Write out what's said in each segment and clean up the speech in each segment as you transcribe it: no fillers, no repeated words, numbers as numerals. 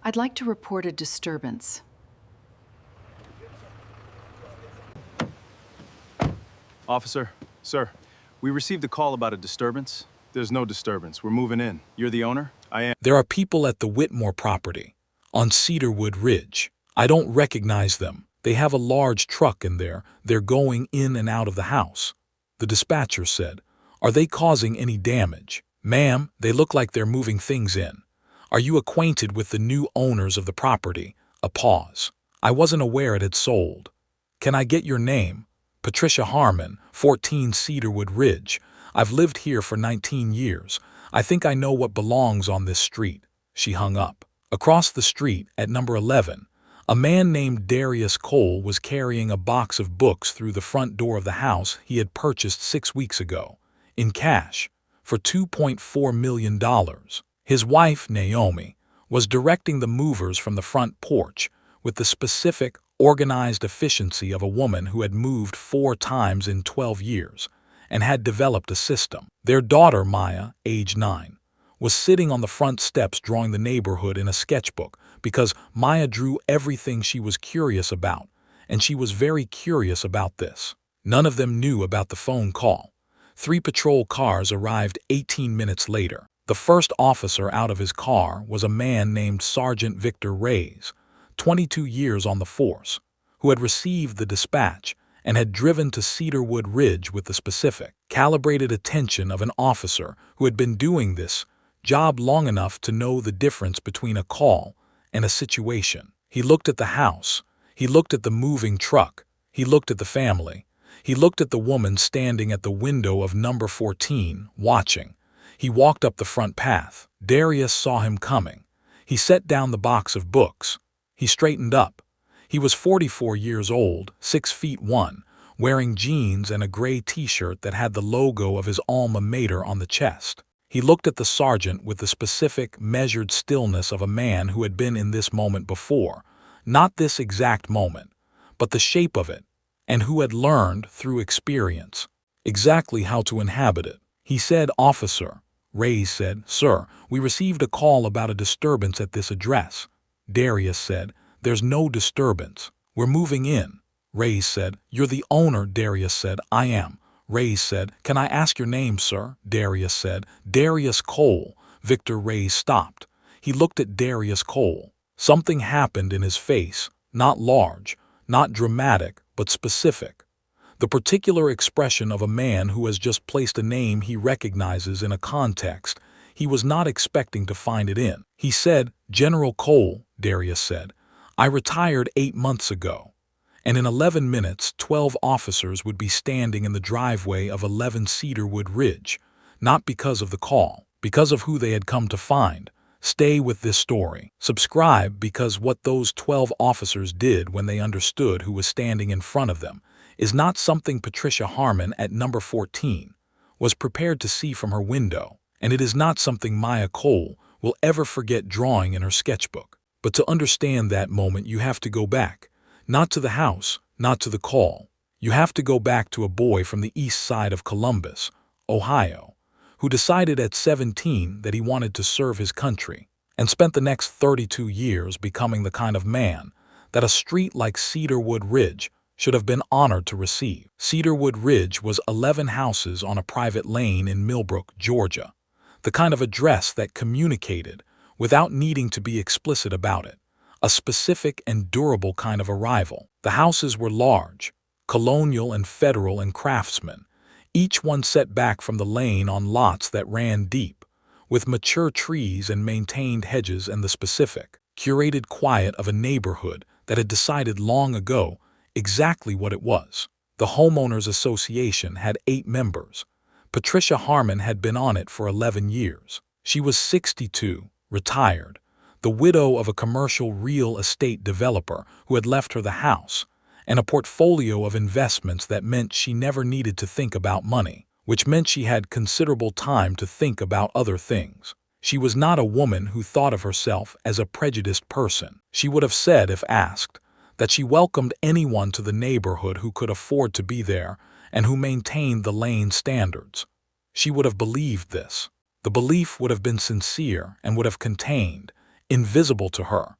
I'd like to report a disturbance. Officer, sir, we received a call about a disturbance. There's no disturbance. We're moving in. You're the owner? I am. There are people at the Whitmore property, on Cedarwood Ridge. I don't recognize them. They have a large truck in there. They're going in and out of the house. The dispatcher said, "Are they causing any damage?" "Ma'am, they look like they're moving things in." "Are you acquainted with the new owners of the property?" A pause. "I wasn't aware it had sold." "Can I get your name?" "Patricia Harmon, 14 Cedarwood Ridge. I've lived here for 19 years. I think I know what belongs on this street." She hung up. Across the street, at number 11, a man named Darius Cole was carrying a box of books through the front door of the house he had purchased 6 weeks ago, in cash, for $2.4 million. His wife, Naomi, was directing the movers from the front porch with the specific, organized efficiency of a woman who had moved 4 times in 12 years and had developed a system. Their daughter, Maya, age 9, was sitting on the front steps drawing the neighborhood in a sketchbook because Maya drew everything she was curious about, and she was very curious about this. None of them knew about the phone call. 3 patrol cars arrived 18 minutes later. The first officer out of his car was a man named Sergeant Victor Reyes, 22 years on the force, who had received the dispatch and had driven to Cedarwood Ridge with the specific, calibrated attention of an officer who had been doing this job long enough to know the difference between a call and a situation. He looked at the house. He looked at the moving truck. He looked at the family. He looked at the woman standing at the window of number 14, watching. He walked up the front path. Darius saw him coming. He set down the box of books. He straightened up. He was 44 years old, 6'1", wearing jeans and a gray t-shirt that had the logo of his alma mater on the chest. He looked at the sergeant with the specific, measured stillness of a man who had been in this moment before, not this exact moment, but the shape of it, and who had learned, through experience, exactly how to inhabit it. He said, "Officer." Reyes said, "Sir, we received a call about a disturbance at this address." Darius said, "There's no disturbance. We're moving in." Reyes said, "You're the owner." Darius said, "I am." Reyes said, "Can I ask your name, sir?" Darius said, "Darius Cole." Victor Reyes stopped. He looked at Darius Cole. Something happened in his face, not large, not dramatic, but specific. The particular expression of a man who has just placed a name he recognizes in a context he was not expecting to find it in. He said, "General Cole," Darius said, "I retired 8 months ago." And in 11 minutes, 12 officers would be standing in the driveway of 11 Cedarwood Ridge, not because of the call, because of who they had come to find. Stay with this story. Subscribe, because what those 12 officers did when they understood who was standing in front of them is not something Patricia Harmon at number 14 was prepared to see from her window, and it is not something Maya Cole will ever forget drawing in her sketchbook. But to understand that moment, you have to go back. Not to the house, not to the call. You have to go back to a boy from the east side of Columbus, Ohio, who decided at 17 that he wanted to serve his country, and spent the next 32 years becoming the kind of man that a street like Cedarwood Ridge should have been honored to receive. Cedarwood Ridge was 11 houses on a private lane in Millbrook, Georgia, the kind of address that communicated, without needing to be explicit about it, a specific and durable kind of arrival. The houses were large, colonial and federal and craftsman, each one set back from the lane on lots that ran deep, with mature trees and maintained hedges, and the specific, curated quiet of a neighborhood that had decided long ago exactly what it was. The Homeowners Association had 8 members. Patricia Harmon had been on it for 11 years. She was 62, retired, the widow of a commercial real estate developer who had left her the house, and a portfolio of investments that meant she never needed to think about money, which meant she had considerable time to think about other things. She was not a woman who thought of herself as a prejudiced person. She would have said, if asked, that she welcomed anyone to the neighborhood who could afford to be there and who maintained the lane standards. She would have believed this. The belief would have been sincere and would have contained, invisible to her.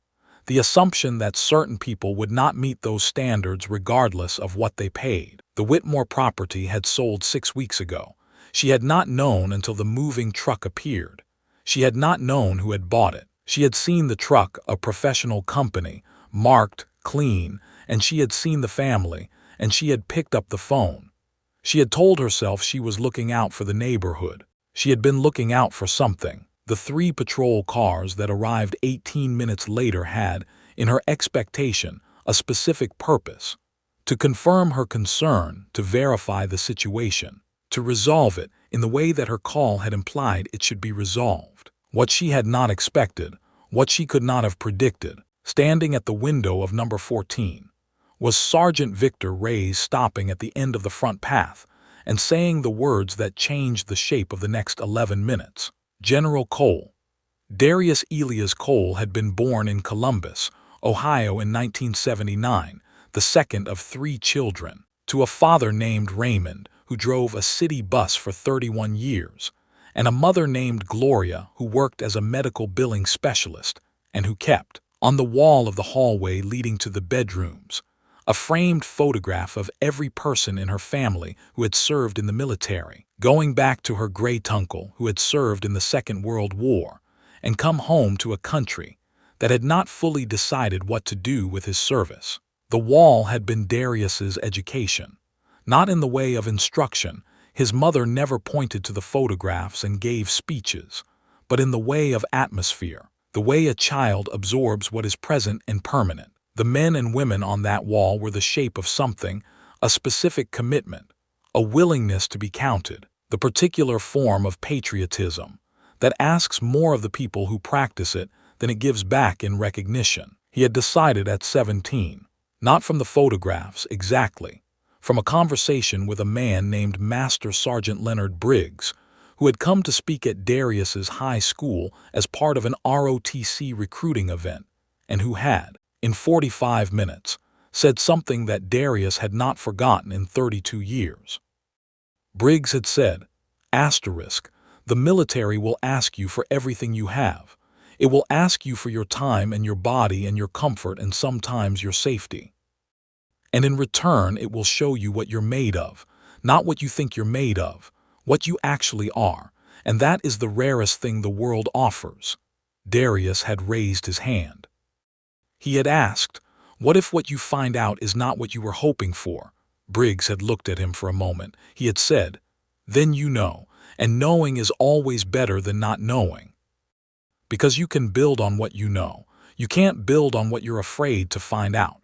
The assumption that certain people would not meet those standards regardless of what they paid. The Whitmore property had sold 6 weeks ago. She had not known until the moving truck appeared. She had not known who had bought it. She had seen the truck, a professional company, marked, clean, and she had seen the family, and she had picked up the phone. She had told herself she was looking out for the neighborhood. She had been looking out for something. The 3 patrol cars that arrived 18 minutes later had, in her expectation, a specific purpose: to confirm her concern, to verify the situation, to resolve it in the way that her call had implied it should be resolved. What she had not expected, what she could not have predicted, standing at the window of number 14, was Sergeant Victor Reyes stopping at the end of the front path and saying the words that changed the shape of the next 11 minutes. General Cole. Darius Elias Cole had been born in Columbus, Ohio in 1979, the second of 3 children, to a father named Raymond, who drove a city bus for 31 years, and a mother named Gloria, who worked as a medical billing specialist and who kept, on the wall of the hallway leading to the bedrooms, a framed photograph of every person in her family who had served in the military, going back to her great-uncle who had served in the Second World War and come home to a country that had not fully decided what to do with his service. The wall had been Darius's education. Not in the way of instruction, his mother never pointed to the photographs and gave speeches, but in the way of atmosphere, the way a child absorbs what is present and permanent. The men and women on that wall were the shape of something, a specific commitment, a willingness to be counted, the particular form of patriotism that asks more of the people who practice it than it gives back in recognition. He had decided at 17, not from the photographs exactly, from a conversation with a man named Master Sergeant Leonard Briggs, who had come to speak at Darius's high school as part of an ROTC recruiting event, and who had, in 45 minutes, said something that Darius had not forgotten in 32 years. Briggs had said, "The military will ask you for everything you have. It will ask you for your time and your body and your comfort and sometimes your safety. And in return, it will show you what you're made of, not what you think you're made of, what you actually are, and that is the rarest thing the world offers." Darius had raised his hand. He had asked, "What if what you find out is not what you were hoping for?" Briggs had looked at him for a moment. He had said, "Then you know, and knowing is always better than not knowing. Because you can build on what you know. You can't build on what you're afraid to find out."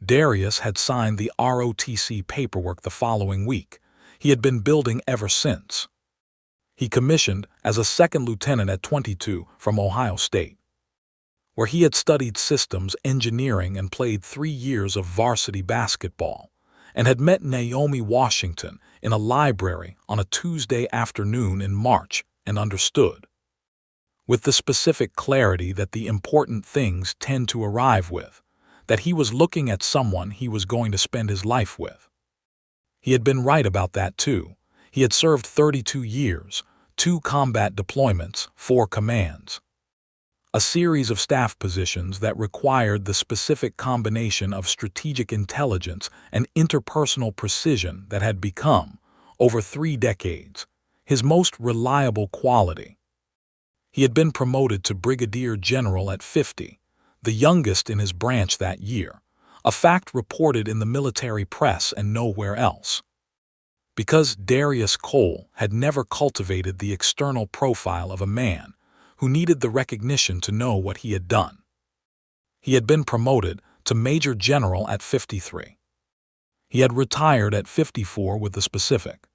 Darius had signed the ROTC paperwork the following week. He had been building ever since. He commissioned as a second lieutenant at 22 from Ohio State, where he had studied systems engineering and played 3 years of varsity basketball, and had met Naomi Washington in a library on a Tuesday afternoon in March and understood, with the specific clarity that the important things tend to arrive with, that he was looking at someone he was going to spend his life with. He had been right about that too. He had served 32 years, 2 combat deployments, 4 commands, a series of staff positions that required the specific combination of strategic intelligence and interpersonal precision that had become, over 3 decades, his most reliable quality. He had been promoted to brigadier general at 50, the youngest in his branch that year, a fact reported in the military press and nowhere else. Because Darius Cole had never cultivated the external profile of a man who needed the recognition to know what he had done. He had been promoted to major general at 53. He had retired at 54 with the specific,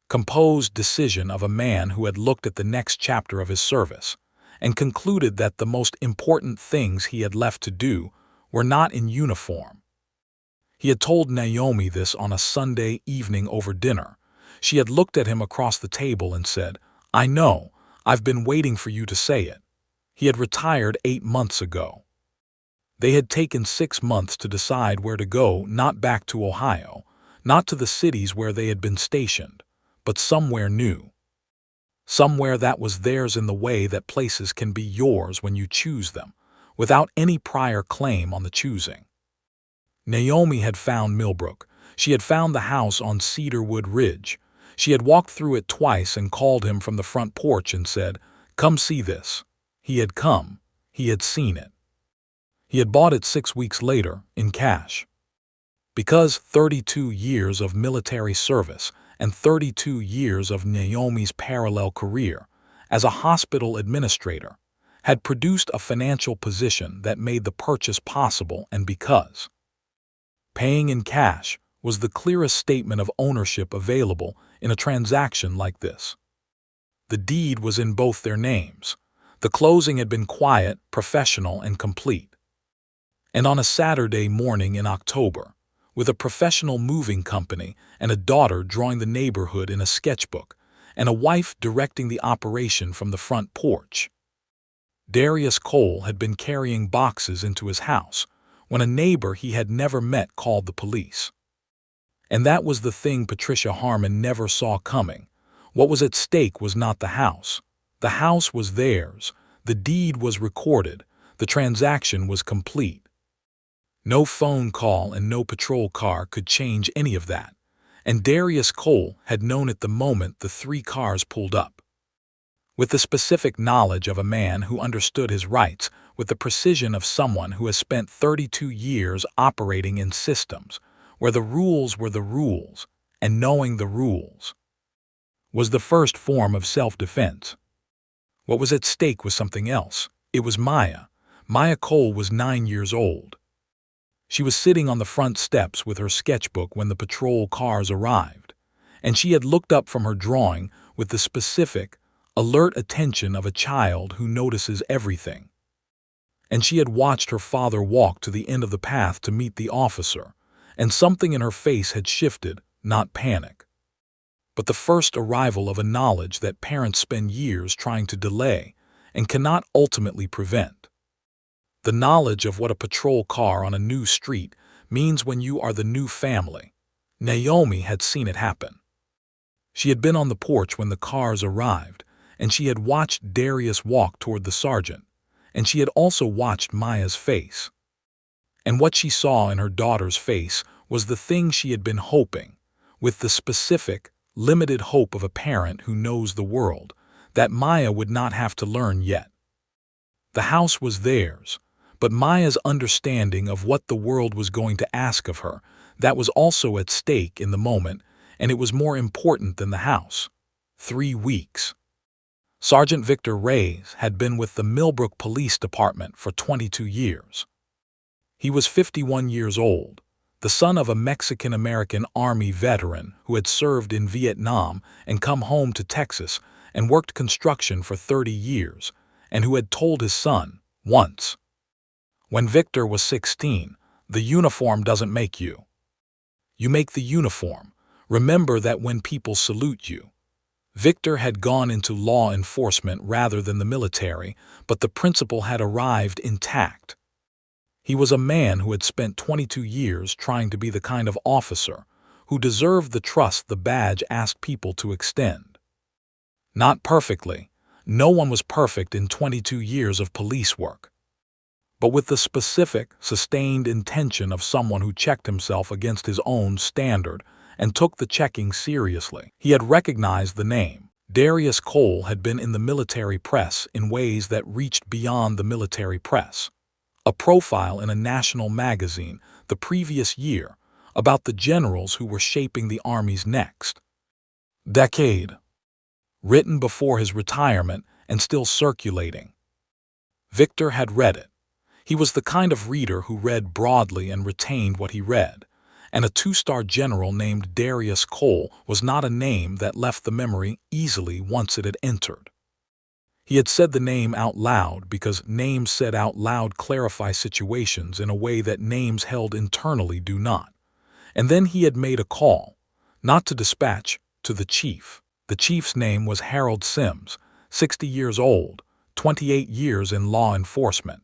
composed decision of a man who had looked at the next chapter of his service and concluded that the most important things he had left to do were not in uniform. He had told Naomi this on a Sunday evening over dinner. She had looked at him across the table and said, "I know, I've been waiting for you to say it." He had retired 8 months ago. They had taken 6 months to decide where to go, not back to Ohio, not to the cities where they had been stationed, but somewhere new. somewhere that was theirs in the way that places can be yours when you choose them, without any prior claim on the choosing. Naomi had found Millbrook. She had found the house on Cedarwood Ridge. She had walked through it twice and called him from the front porch and said, "Come see this." He had come. He had seen it. He had bought it 6 weeks later, in cash. Because 32 years of military service and 32 years of Naomi's parallel career as a hospital administrator had produced a financial position that made the purchase possible, and because paying in cash was the clearest statement of ownership available in a transaction like this. The deed was in both their names. The closing had been quiet, professional, and complete. And on a Saturday morning in October, with a professional moving company and a daughter drawing the neighborhood in a sketchbook and a wife directing the operation from the front porch, Darius Cole had been carrying boxes into his house when a neighbor he had never met called the police. And that was the thing Patricia Harmon never saw coming. What was at stake was not the house. The house was theirs. The deed was recorded. The transaction was complete. No phone call and no patrol car could change any of that. And Darius Cole had known it the moment the 3 cars pulled up. With the specific knowledge of a man who understood his rights, with the precision of someone who has spent 32 years operating in systems where the rules were the rules, and knowing the rules was the first form of self-defense. What was at stake was something else. It was Maya. Maya Cole was 9 years old. She was sitting on the front steps with her sketchbook when the patrol cars arrived, and she had looked up from her drawing with the specific, alert attention of a child who notices everything. And she had watched her father walk to the end of the path to meet the officer, and something in her face had shifted, not panic, but the first arrival of a knowledge that parents spend years trying to delay and cannot ultimately prevent. The knowledge of what a patrol car on a new street means when you are the new family. Naomi had seen it happen. She had been on the porch when the cars arrived, and she had watched Darius walk toward the sergeant, and she had also watched Maya's face. And what she saw in her daughter's face was the thing she had been hoping, with the specific, limited hope of a parent who knows the world, that Maya would not have to learn yet. The house was theirs, but Maya's understanding of what the world was going to ask of her, that was also at stake in the moment, and it was more important than the house. 3 weeks. Sergeant Victor Reyes had been with the Millbrook Police Department for 22 years. He was 51 years old, the son of a Mexican-American Army veteran who had served in Vietnam and come home to Texas and worked construction for 30 years, and who had told his son, once, when Victor was 16, "The uniform doesn't make you. You make the uniform. Remember that when people salute you." Victor had gone into law enforcement rather than the military, but the principle had arrived intact. He was a man who had spent 22 years trying to be the kind of officer who deserved the trust the badge asked people to extend. Not perfectly. No one was perfect in 22 years of police work. But with the specific, sustained intention of someone who checked himself against his own standard and took the checking seriously. He had recognized the name. Darius Cole had been in the military press in ways that reached beyond the military press. A profile in a national magazine the previous year about the generals who were shaping the Army's next decade. Written before his retirement and still circulating. Victor had read it. He was the kind of reader who read broadly and retained what he read, and a 2-star general named Darius Cole was not a name that left the memory easily once it had entered. He had said the name out loud because names said out loud clarify situations in a way that names held internally do not. And then he had made a call, not to dispatch, to the chief. The chief's name was Harold Sims, 60 years old, 28 years in law enforcement.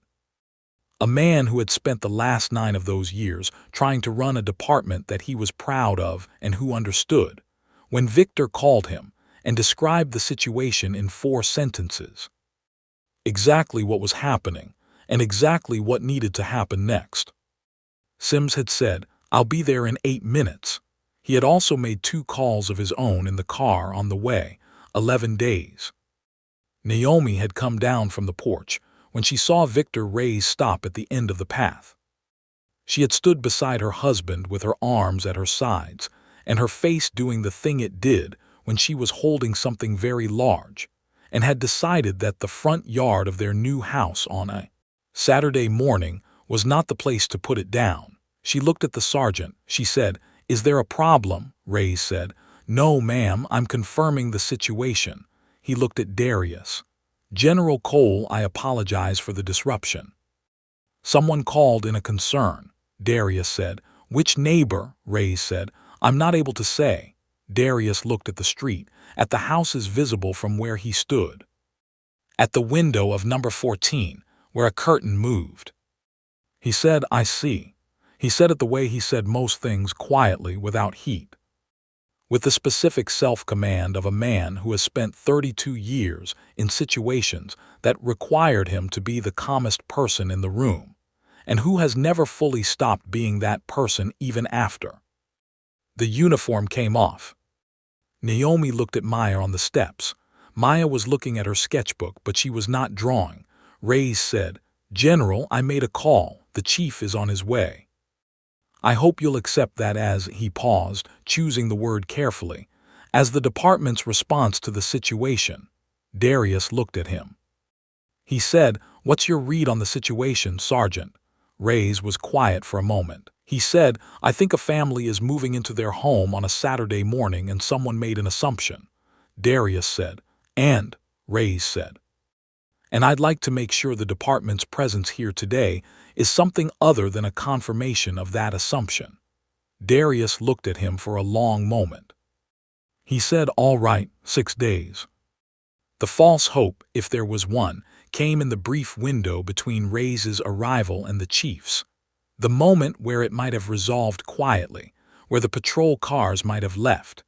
A man who had spent the last 9 of those years trying to run a department that he was proud of and who understood. When Victor called him, and described the situation in 4 sentences. Exactly what was happening, and exactly what needed to happen next. Sims had said, "I'll be there in 8 minutes." He had also made 2 calls of his own in the car on the way, 11 days. Naomi had come down from the porch when she saw Victor Ray's stop at the end of the path. She had stood beside her husband with her arms at her sides and her face doing the thing it did when she was holding something very large, and had decided that the front yard of their new house on a Saturday morning was not the place to put it down. She looked at the sergeant. She said, "Is there a problem?" Ray said, "No, ma'am, I'm confirming the situation." He looked at Darius. "General Cole, I apologize for the disruption." "Someone called in a concern," Darius said. "Which neighbor?" Ray said. "I'm not able to say." Darius looked at the street, at the houses visible from where he stood. At the window of number 14, where a curtain moved. He said, "I see." He said it the way he said most things, quietly, without heat. With the specific self-command of a man who has spent 32 years in situations that required him to be the calmest person in the room, and who has never fully stopped being that person even after. The uniform came off. Naomi looked at Maya on the steps. Maya was looking at her sketchbook, but she was not drawing. Ray said, "General, I made a call. The chief is on his way." "I hope you'll accept that as," he paused, choosing the word carefully, "as the department's response to the situation." Darius looked at him. He said, "What's your read on the situation, Sergeant?" Ray's was quiet for a moment. He said, "I think a family is moving into their home on a Saturday morning and someone made an assumption." Darius said, "And," Ray's said, "and I'd like to make sure the department's presence here today is something other than a confirmation of that assumption." Darius looked at him for a long moment. He said, "All right, 6 days." The false hope, if there was one, came in the brief window between Ray's arrival and the chief's. The moment where it might have resolved quietly, where the patrol cars might have left,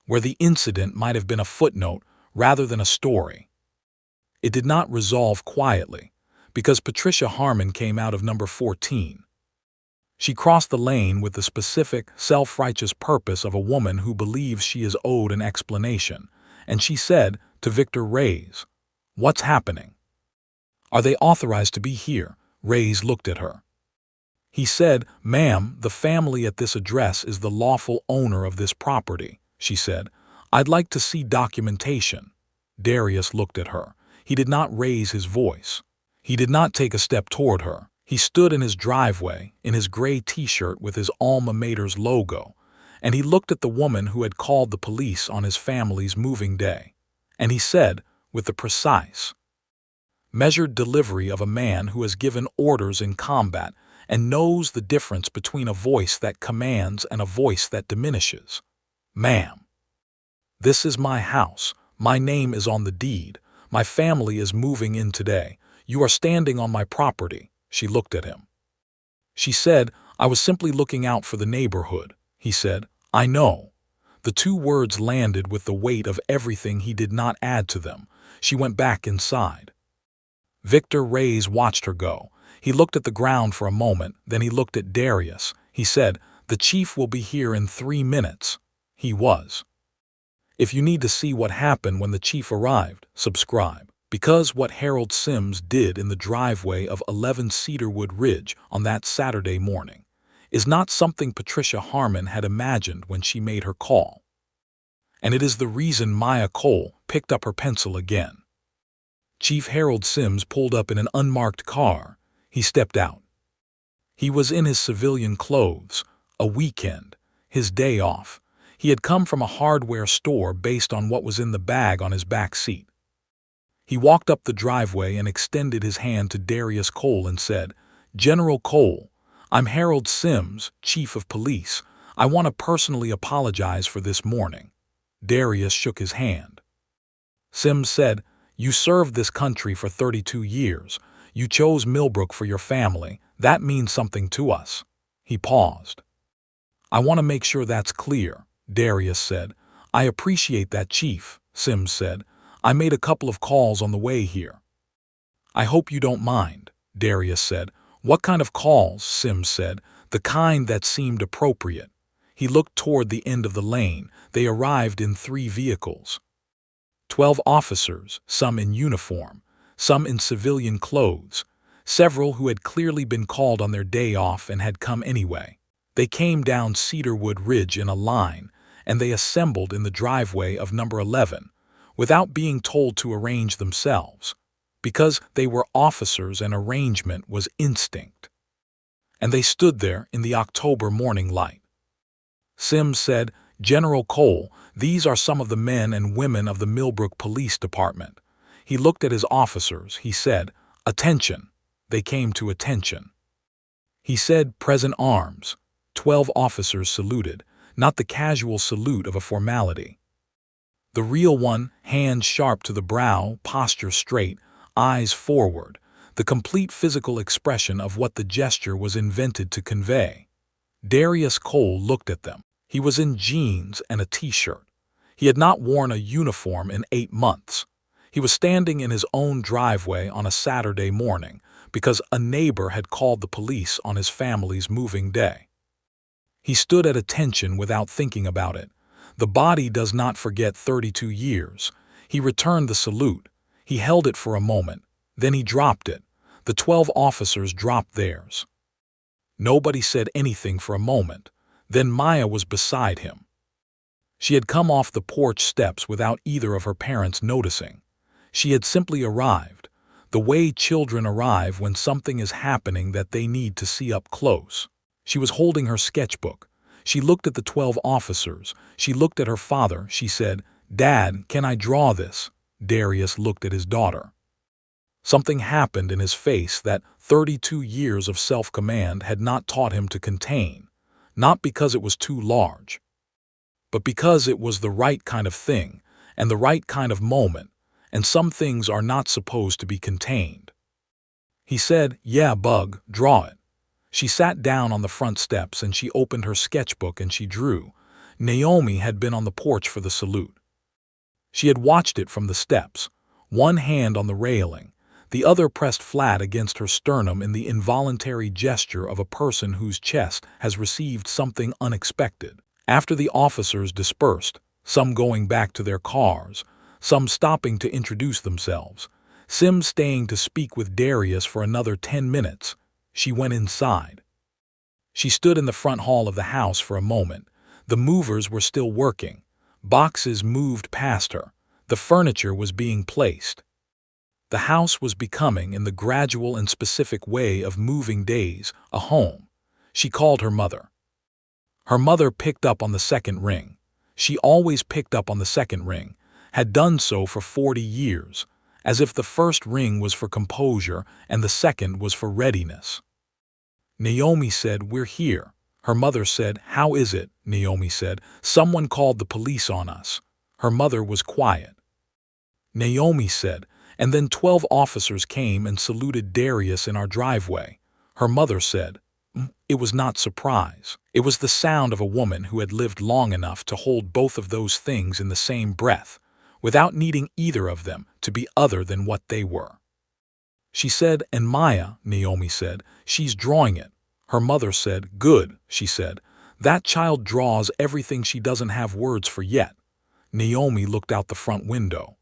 where the incident might have been a footnote rather than a story. It did not resolve quietly, because Patricia Harmon came out of number 14. She crossed the lane with the specific, self-righteous purpose of a woman who believes she is owed an explanation, and she said to Victor Ray's, "What's happening? Are they authorized to be here?" Ray's looked at her. He said, "Ma'am, the family at this address is the lawful owner of this property," she said. "I'd like to see documentation." Darius looked at her. He did not raise his voice. He did not take a step toward her. He stood in his driveway, in his gray t-shirt with his alma mater's logo, and he looked at the woman who had called the police on his family's moving day. And he said, with the precise, measured delivery of a man who has given orders in combat and knows the difference between a voice that commands and a voice that diminishes, "Ma'am, this is my house. My name is on the deed. My family is moving in today. You are standing on my property." She looked at him. She said, "I was simply looking out for the neighborhood." He said, "I know." The 2 words landed with the weight of everything he did not add to them. She went back inside. Victor Ray's watched her go. He looked at the ground for a moment, then he looked at Darius. He said, "The chief will be here in 3 minutes." He was. If you need to see what happened when the chief arrived, subscribe. Because what Harold Sims did in the driveway of 11 Cedarwood Ridge on that Saturday morning is not something Patricia Harmon had imagined when she made her call. And it is the reason Maya Cole picked up her pencil again. Chief Harold Sims pulled up in an unmarked car. He stepped out. He was in his civilian clothes, a weekend, his day off. He had come from a hardware store based on what was in the bag on his back seat. He walked up the driveway and extended his hand to Darius Cole and said, "General Cole, I'm Harold Sims, Chief of Police. I want to personally apologize for this morning." Darius shook his hand. Sims said, "You served this country for 32 years. You chose Millbrook for your family. That means something to us." He paused. "I want to make sure that's clear," Darius said. "I appreciate that, Chief," Sims said. "I made a couple of calls on the way here." "I hope you don't mind," Darius said. "What kind of calls?" Sims said. "The kind that seemed appropriate." He looked toward the end of the lane. They arrived in 3 vehicles. 12 officers, some in uniform, some in civilian clothes, several who had clearly been called on their day off and had come anyway. They came down Cedarwood Ridge in a line, and they assembled in the driveway of number 11, without being told to arrange themselves, because they were officers and arrangement was instinct. And they stood there in the October morning light. Sims said, "General Cole, these are some of the men and women of the Millbrook Police Department." He looked at his officers. He said, "Attention." They came to attention. He said, "Present arms." 12 officers saluted, not the casual salute of a formality. The real one, hands sharp to the brow, posture straight, eyes forward, the complete physical expression of what the gesture was invented to convey. Darius Cole looked at them. He was in jeans and a t-shirt. He had not worn a uniform in 8 months. He was standing in his own driveway on a Saturday morning because a neighbor had called the police on his family's moving day. He stood at attention without thinking about it. The body does not forget 32 years. He returned the salute. He held it for a moment. Then he dropped it. The 12 officers dropped theirs. Nobody said anything for a moment. Then Maya was beside him. She had come off the porch steps without either of her parents noticing. She had simply arrived, the way children arrive when something is happening that they need to see up close. She was holding her sketchbook. She looked at the 12 officers. She looked at her father. She said, "Dad, can I draw this?" Darius looked at his daughter. Something happened in his face that 32 years of self-command had not taught him to contain, not because it was too large, but because it was the right kind of thing and the right kind of moment, and some things are not supposed to be contained. He said, "Yeah, Bug, draw it." She sat down on the front steps and she opened her sketchbook and she drew. Naomi had been on the porch for the salute. She had watched it from the steps, one hand on the railing, the other pressed flat against her sternum in the involuntary gesture of a person whose chest has received something unexpected. After the officers dispersed, some going back to their cars, some stopping to introduce themselves, Sims staying to speak with Darius for another 10 minutes, she went inside. She stood in the front hall of the house for a moment. The movers were still working. Boxes moved past her. The furniture was being placed. The house was becoming, in the gradual and specific way of moving days, a home. She called her mother. Her mother picked up on the second ring. She always picked up on the second ring, had done so for 40 years, as if the first ring was for composure and the second was for readiness. Naomi said, "We're here." Her mother said, "How is it?" Naomi said, "Someone called the police on us." Her mother was quiet. Naomi said, "And then 12 officers came and saluted Darius in our driveway." Her mother said, "It was not surprise. It was the sound of a woman who had lived long enough to hold both of those things in the same breath, without needing either of them to be other than what they were." She said, "And Maya," Naomi said, "she's drawing it." Her mother said, "Good," she said. "That child draws everything she doesn't have words for yet." Naomi looked out the front window.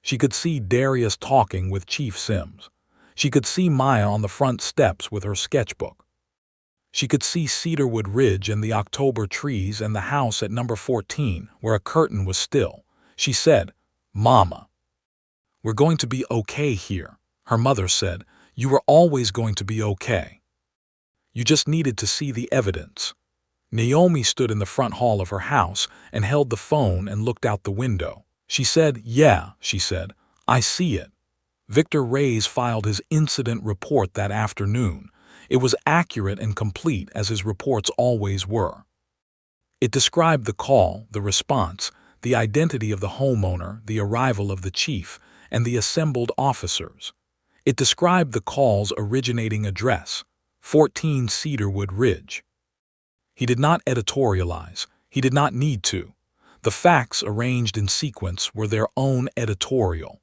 She could see Darius talking with Chief Sims. She could see Maya on the front steps with her sketchbook. She could see Cedarwood Ridge and the October trees and the house at number 14, where a curtain was still. She said, "Mama, we're going to be okay here." Her mother said, "You were always going to be okay. You just needed to see the evidence." Naomi stood in the front hall of her house and held the phone and looked out the window. She said, "Yeah," she said, "I see it." Victor Reyes filed his incident report that afternoon. It was accurate and complete, as his reports always were. It described the call, the response, the identity of the homeowner, the arrival of the chief, and the assembled officers. It described the call's originating address, 14 Cedarwood Ridge. He did not editorialize. He did not need to. The facts arranged in sequence were their own editorial.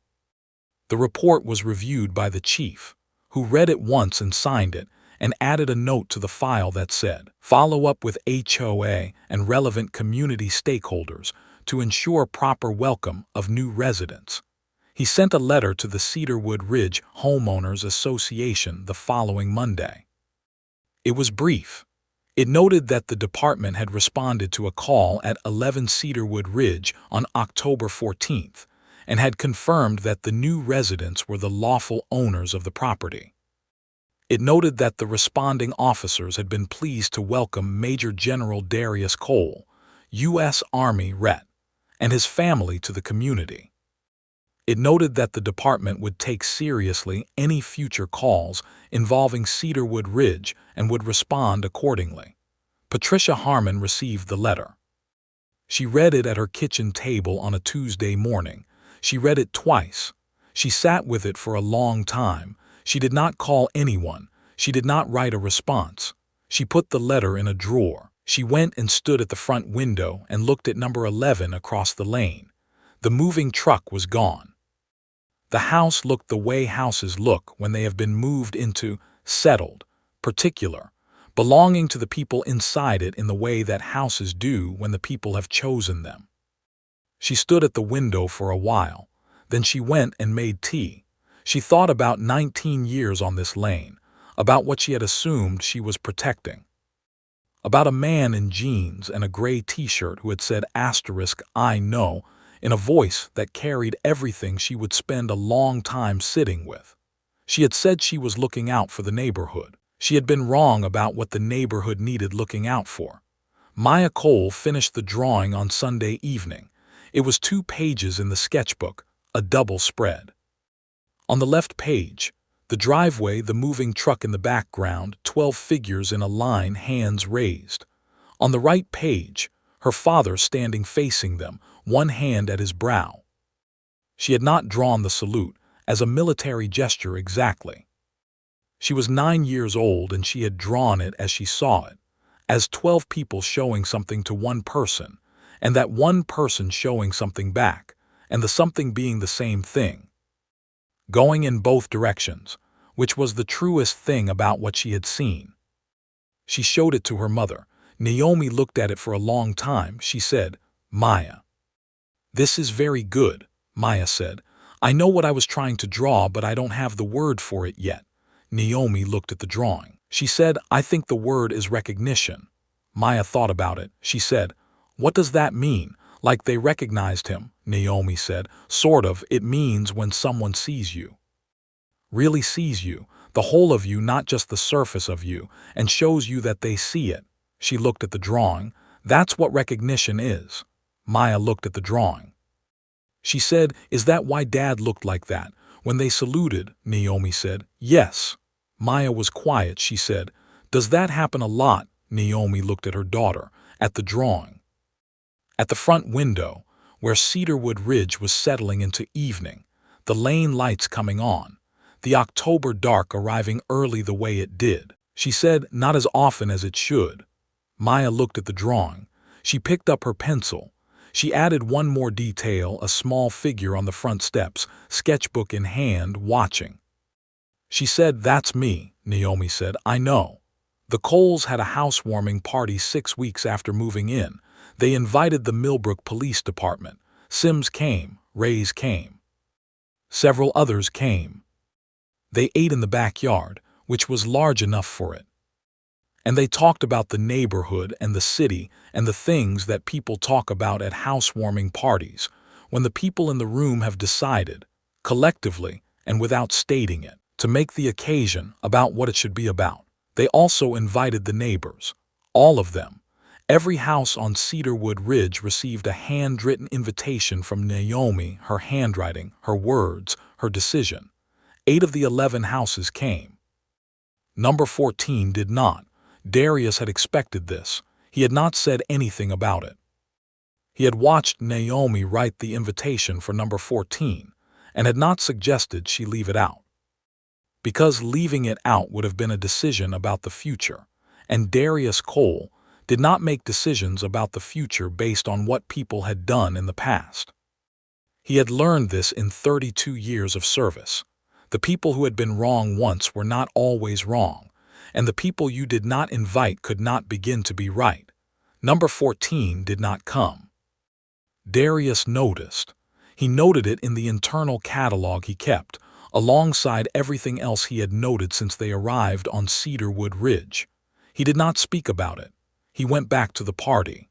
The report was reviewed by the chief, who read it once and signed it, and added a note to the file that said, "Follow up with HOA and relevant community stakeholders to ensure proper welcome of new residents." He sent a letter to the Cedarwood Ridge Homeowners Association the following Monday. It was brief. It noted that the department had responded to a call at 11 Cedarwood Ridge on October 14th and had confirmed that the new residents were the lawful owners of the property. It noted that the responding officers had been pleased to welcome Major General Darius Cole, U.S. Army Ret, and his family to the community. It noted that the department would take seriously any future calls involving Cedarwood Ridge and would respond accordingly. Patricia Harmon received the letter. She read it at her kitchen table on a Tuesday morning. She read it twice. She sat with it for a long time. She did not call anyone. She did not write a response. She put the letter in a drawer. She went and stood at the front window and looked at number 11 across the lane. The moving truck was gone. The house looked the way houses look when they have been moved into, settled, particular, belonging to the people inside it in the way that houses do when the people have chosen them. She stood at the window for a while. Then she went and made tea. She thought about 19 years on this lane, about what she had assumed she was protecting. About a man in jeans and a gray t-shirt who had said "I know" in a voice that carried everything she would spend a long time sitting with. She had said she was looking out for the neighborhood. She had been wrong about what the neighborhood needed looking out for. Maya Cole finished the drawing on Sunday evening. It was 2 pages in the sketchbook, a double spread. On the left page, the driveway, the moving truck in the background, 12 figures in a line, hands raised. On the right page, her father standing facing them, one hand at his brow. She had not drawn the salute as a military gesture exactly. She was 9 years old and she had drawn it as she saw it, as 12 people showing something to one person, and that one person showing something back, and the something being the same thing. Going in both directions, which was the truest thing about what she had seen. She showed it to her mother. Naomi looked at it for a long time. She said, "Maya." "This is very good," Maya said. "I know what I was trying to draw, but I don't have the word for it yet." Naomi looked at the drawing. She said, "I think the word is recognition." Maya thought about it. She said, "What does that mean? Like they recognized him?" Naomi said, "Sort of. It means when someone sees you. Really sees you, the whole of you, not just the surface of you, and shows you that they see it." She looked at the drawing. "That's what recognition is." Maya looked at the drawing. She said, "Is that why Dad looked like that when they saluted?" Naomi said, "Yes." Maya was quiet. She said, "Does that happen a lot?" Naomi looked at her daughter, at the drawing. At the front window, where Cedarwood Ridge was settling into evening, the lane lights coming on, the October dark arriving early the way it did. She said, "Not as often as it should." Maya looked at the drawing. She picked up her pencil. She added one more detail, a small figure on the front steps, sketchbook in hand, watching. She said, "That's me," Naomi said. "I know." The Coles had a housewarming party 6 weeks after moving in. They invited the Millbrook Police Department. Sims came, Rays came. Several others came. They ate in the backyard, which was large enough for it. And they talked about the neighborhood and the city and the things that people talk about at housewarming parties, when the people in the room have decided, collectively and without stating it, to make the occasion about what it should be about. They also invited the neighbors, all of them. Every house on Cedarwood Ridge received a handwritten invitation from Naomi, her handwriting, her words, her decision. 8 of the 11 houses came. Number 14 did not. Darius had expected this. He had not said anything about it. He had watched Naomi write the invitation for number 14 and had not suggested she leave it out. Because leaving it out would have been a decision about the future, and Darius Cole, did not make decisions about the future based on what people had done in the past. He had learned this in 32 years of service. The people who had been wrong once were not always wrong, and the people you did not invite could not begin to be right. Number 14 did not come. Darius noticed. He noted it in the internal catalog he kept, alongside everything else he had noted since they arrived on Cedarwood Ridge. He did not speak about it. He went back to the party.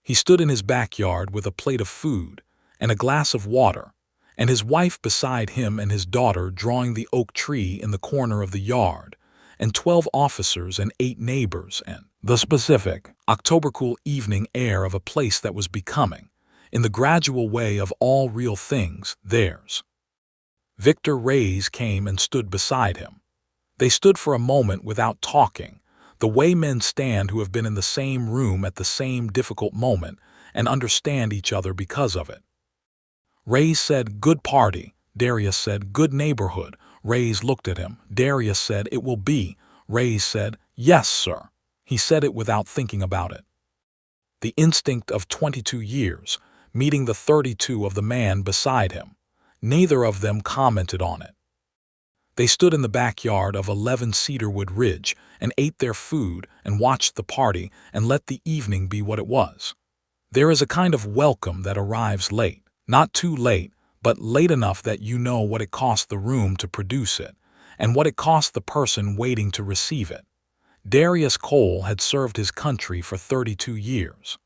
He stood in his backyard with a plate of food and a glass of water, and his wife beside him and his daughter drawing the oak tree in the corner of the yard, and 12 officers and 8 neighbors, and the specific, October-cool evening air of a place that was becoming, in the gradual way of all real things, theirs. Victor Reyes came and stood beside him. They stood for a moment without talking, the way men stand who have been in the same room at the same difficult moment and understand each other because of it. Reyes said, "Good party." Darius said, "Good neighborhood." Reyes looked at him. Darius said, "It will be." Reyes said, "Yes, sir." He said it without thinking about it. The instinct of 22 years, meeting the 32 of the man beside him. Neither of them commented on it. They stood in the backyard of 11 Cedarwood Ridge and ate their food and watched the party and let the evening be what it was. There is a kind of welcome that arrives late. Not too late, but late enough that you know what it cost the room to produce it, and what it cost the person waiting to receive it. Darius Cole had served his country for 32 years.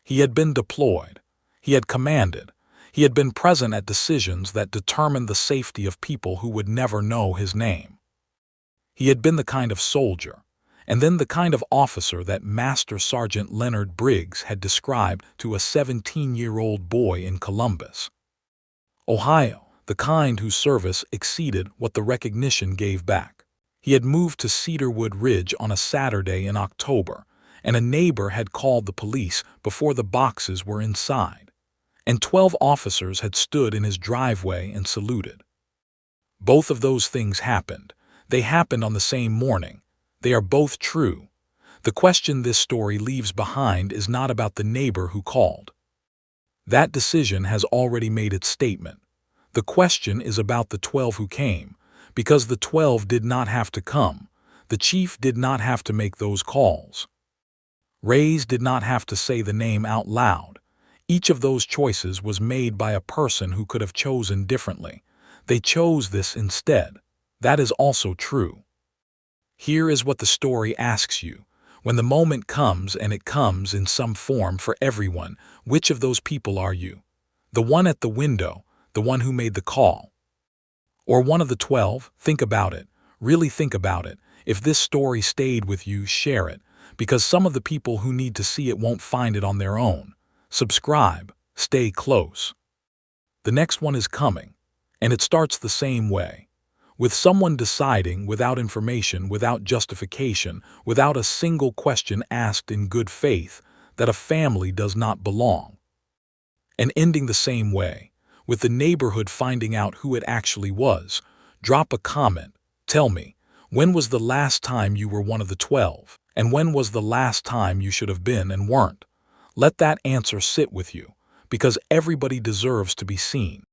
He had been deployed. He had commanded. He had been present at decisions that determined the safety of people who would never know his name. He had been the kind of soldier, and then the kind of officer that Master Sergeant Leonard Briggs had described to a 17-year-old boy in Columbus, Ohio, the kind whose service exceeded what the recognition gave back. He had moved to Cedarwood Ridge on a Saturday in October, and a neighbor had called the police before the boxes were inside, and 12 officers had stood in his driveway and saluted. Both of those things happened. They happened on the same morning. They are both true. The question this story leaves behind is not about the neighbor who called. That decision has already made its statement. The question is about the 12 who came, because the 12 did not have to come. The chief did not have to make those calls. Reyes did not have to say the name out loud. Each of those choices was made by a person who could have chosen differently. They chose this instead. That is also true. Here is what the story asks you. When the moment comes, and it comes in some form for everyone, which of those people are you? The one at the window, the one who made the call? Or one of the 12? Think about it. Really think about it. If this story stayed with you, share it, because some of the people who need to see it won't find it on their own. Subscribe. Stay close. The next one is coming, and it starts the same way. With someone deciding, without information, without justification, without a single question asked in good faith, that a family does not belong. And ending the same way, with the neighborhood finding out who it actually was. Drop a comment. Tell me, when was the last time you were one of the 12? And when was the last time you should have been and weren't? Let that answer sit with you, because everybody deserves to be seen.